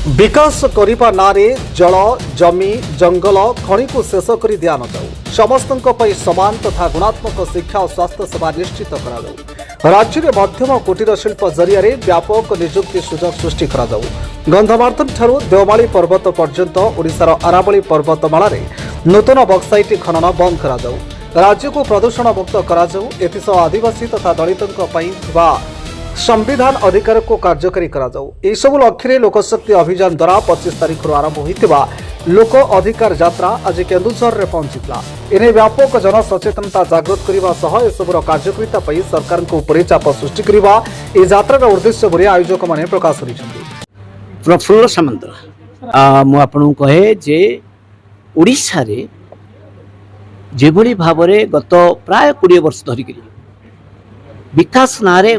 विकास करिबा नारे जल जमी जंगल खनि को शेष कर दिया न जाऊ समस्तों पर समान तथा गुणात्मक शिक्षा और स्वास्थ्य सेवा निश्चित करा जाऊ। राज्य में मध्यम कुटीर शिल्प जरिया व्यापक निजुक्ति सुजोग सृष्टि करा जाऊ। गंधमार्दन ठारू देवमाली पर्वत पर्यंत ओडिशार आरावली पर्वतमाला नूतन बक्साइट खनन बंद करा जाऊ। राज्य को प्रदूषण मुक्त करा जाऊ। एथिसह आदिवासी तथा दलितों पई थिबा संविधान अधिकार को कार्यकारी करा जाऊ। एहि सब लक्ष्य लोकशक्ति अभियान द्वारा 25 तारिख आरंभ होइतिबा लोक अधिकार यात्रा आज केन्दुझर में पहुंचला। एने व्यापक जन सचेतनता जागृत करने सह एसबुर कार्यकारिता पर सरकार को ऊपर चाप सृष्टि करने यह यात्रार उद्देश्य बोली आयोजक मैंने प्रकाश कर। प्रफुल्ल सामंत मुझे कहे जे ओडिशा रे जेभली भाव गत प्राय 20 वर्ष धरिक विकास नारे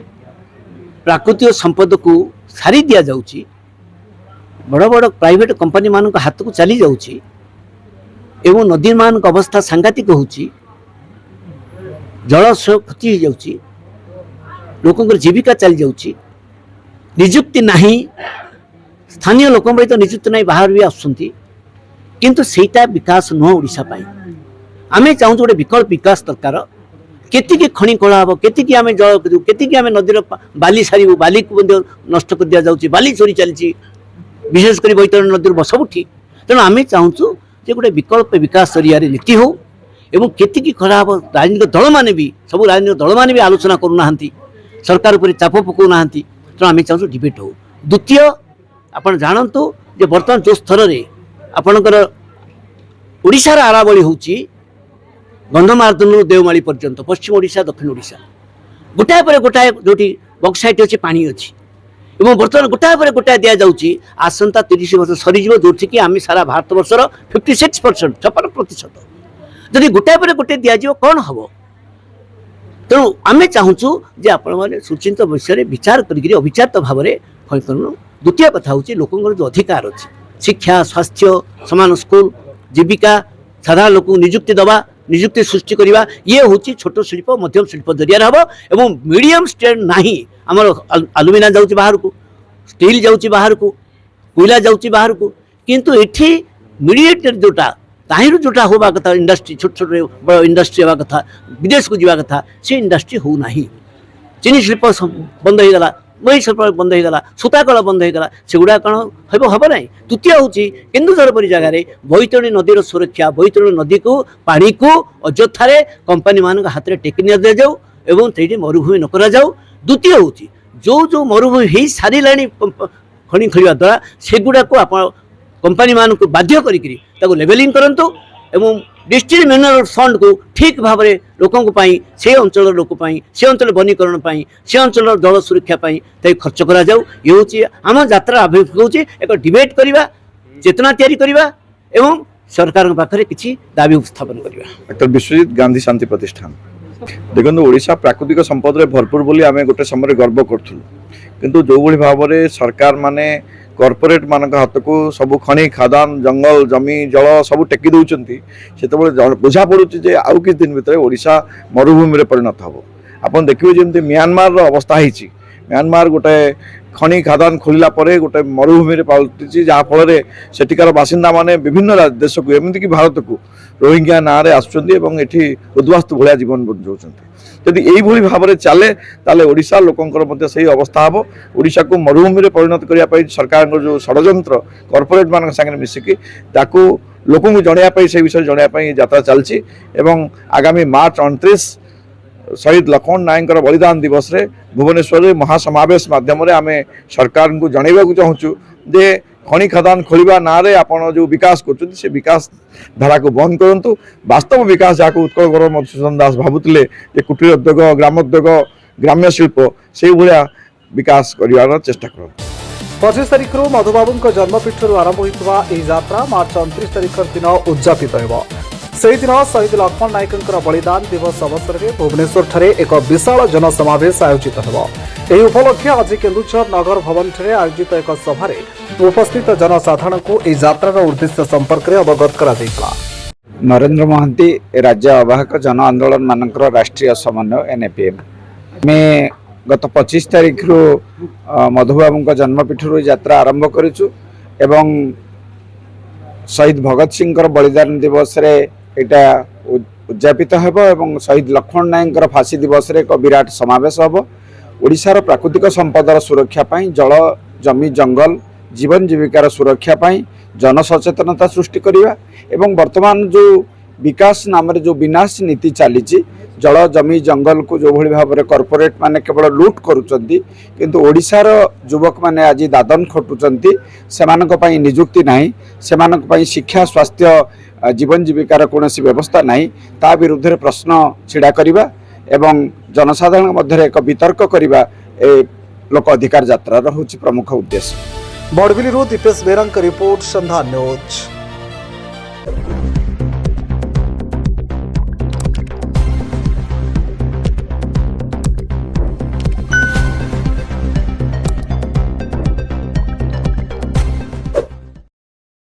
प्राकृतिक संपद को सारी दि जाउची, बड़ बड़ प्राइवेट कंपनी मान हाथ को चली जाउची एवं नदी मान अवस्था सांघातिक होची, जल क्षति हो जाउची, लोकंकर जीविका चली जाउची, निजुक्ति नहीं, स्थानीय लोक तो निजुक्ति नहीं, बाहर भी आसुंती, किंतु सेटा विकास नुह ओडिशा पाई। आमे चाहूँ गोटे विकल्प विकास दरकार। केतिकी खनि कला हम, केतिकी आमे जल करू, केतिकी आमे नदीर बाली सारू, बाली को नष्ट कर दिया जाउची, बाली चोरी चलची, विशेष कर बैतरणी नदी सबुठी। तेणु आमे चाहूँ जे गोटे विकल्प विकास जरिया नीति हो एवं केतिकी खरा हम। राजनीतिक दल माने भी सब राजनीतिक दल माने भी आलोचना करूना, सरकार उपर चाप पकाउना। तेणु आमे चाहूँ डिबेट हो। द्वितीय आपण जानतु जे बर्तमान जो स्तर में आपणकर ओडिशार आरावली होची गंधमार्दन देवमाली पर्यंत पश्चिम ओडिशा दक्षिण ओडिशा गोटाए पर गोटाए जो बक्साइट अच्छी पानी अच्छी एवं बर्तमान गोटाए पर गोटाए दि जाऊँगी। आसंता 30 वर्ष सरीज जो कि आम सारा भारत वर्षर 56% 56% जदि गोटाए पर गोटे दिज्व कौन हम। तेणु आम चाहूँ जे आपण सुचिंत विषय विचार कर अविचारित भाव में करूँ। द्वितीय कथा हूँ लोकों जो अधिकार अच्छी शिक्षा स्वास्थ्य सामान स्कूल जीविका साधारण लोक निजुक्ति दवा निजुक्ति सृष्टि करवा ये हूँ छोट शिल्प मध्यम शिल्प जरिया हम एवं मीडियम स्टेट नहीं आमर आलुमिना जाऊँगी बाहर को स्टील जाऊँगी बाहर को कोयला जाऊँगी बाहर को किंतु एठी मीडिएट जोटा ताहिर जोटा होगा कथा इंडस्ट्री छोट छोट बड़ इंडस्ट्री होगा कथा विदेश को जावा कथा से इंडस्ट्री हो ना। चीनी शिल्प बंद हो गला, मही शिल्प बंद हो गला, सूता कला बंद हो गला, सेगुड़ा कौन हम ना। तृतीय हूँ केन्दुझर परी जगार बैतरणी नदीर सुरक्षा बैतरणी नदी को पानी को अଯଥାରେ कंपनी मान हाथ में टेकी न दि जाऊ एवं से मरुभूमि न करा जाऊ। द्वितीय हूँ जो जो मरुभूमि हो सारे खनि खोलिया द्वारा सेगुड़ा को आप कंपनी मान को बाध्य करी लेवलिंग करंतु एवं डिस्ट्रिक्ट मिनरल फंड को ठीक भाव में लोकों से अंचल लोक से अंचल वनीकरण से अंचल जल सुरक्षा खर्च करा जाऊ। ये हूँ आम यात्रा अभिमुख हूँ एक डिबेट करवा चेतना तैयारी करवा एवं सरकार पाखे किसी दाबी उपस्थापन करवा। डॉक्टर विश्वजीत गांधी शांति प्रतिष्ठान देखो ओडिशा प्राकृतिक संपद रे भरपूर बोली आमे गोटे समय गर्व करूँ, किंतु जो भली भाव में सरकार माने कॉर्पोरेट मान हाथ को सब खनि खादान जंगल जमी जल सब टेकी दौरान से बुझा पड़ुचे आउ किस दिन भितर ओडिशा मरुभूमि परिणत हम। आप देखिए जमी म्यांमार अवस्था होती, म्यांमार गोटे खनि खादान खोलिला परे गोटे मरुभूमि पलटि जहाँफल सेठिकार बासिंदा माने विभिन्न देश को एमतीक भारत को रोहिंग्या ना आसुँच उद्वास्तु भाया जीवन बचाऊँ। यदि यही भाव में चले ताले ओडिशा लोकंर से अवस्था हम। ओडिशा को मरुभूमि परिणत करने सरकार जो षड्यंत्र कॉर्पोरेट मान संगे मिसिकी लोक जनवाई से विषय जनवाई यात्रा चलती एवं आगामी मार्च 29 शहीद लक्ष्मण नायक बलिदान दिवस रे भुवनेश्वर महासमावेश माध्यम आम सरकार को जनवाक चाहूँ जे खनि खदान खोलिबा ना रे आपण जो विकास कर से विकास धारा को बंद करूँ। वास्तव विकास जहाँ उत्कल गौरव मधुसूदन दास भावुले कुटीर उद्योग ग्रामोद्योग ग्राम्य शिल्प से भाया विकास कर चेष्टा कर। 25 तारिख मधुबाबू जन्मपीठ आरंभ होता यह यात्रा मार्च 29 तारिख दिन उद्यापित हो। से दिन शहीद लक्ष्मण नायक बलिदान दिवस अवसर में भुवनेश्वर ठारे एक विशाल जनसमावेश आयोजित हो। यह उपलक्षे आज केन्दुझर नगर भवन ठारे आयोजित एक सभा उपस्थित जनसाधारण को यह यात्रार उद्देश्य संपर्क में अवगत करा। नरेंद्र महांती राज्य आवाहक जन आंदोलन मानकर राष्ट्रीय समन्वय NAPM में गत 25 तारिख मधुबाबू जन्मपीठ यात्रा आरंभ करूँ एवं शहीद भगत सिंह बलिदान दिवस रे एटा उद्यापित हेब एवं शहीद लक्ष्मण नायक फांसी दिवस रे एक विराट समावेश हेब। ओडिशार प्राकृतिक संपदर सुरक्षा पाई जल जमी जंगल जीवन जीविकार सुरक्षा पाई जनसचेतनता सृष्टि करिवा एवं वर्तमान जो विकास नाम जो विनाश नीति चली जल जमी जंगल को जो भली भाव कॉर्पोरेट माने केवल लूट करुचंती किंतु ओडिशार युवक माने आज दादन खटुचंती सेमानक पई नियुक्ति नाही सेमानक पई शिक्षा स्वास्थ्य जीवन जीविकार कोनोसी व्यवस्था नाही ता विरुद्ध रे प्रश्न छिड़ा करिवा एवं जनसाधारण मध्य एक वितर्क करिवा ए लोक अधिकार यात्रा होची प्रमुख उद्देश्य। बड़बिली दीपेश बेहरा रिपोर्ट संधान न्यूज।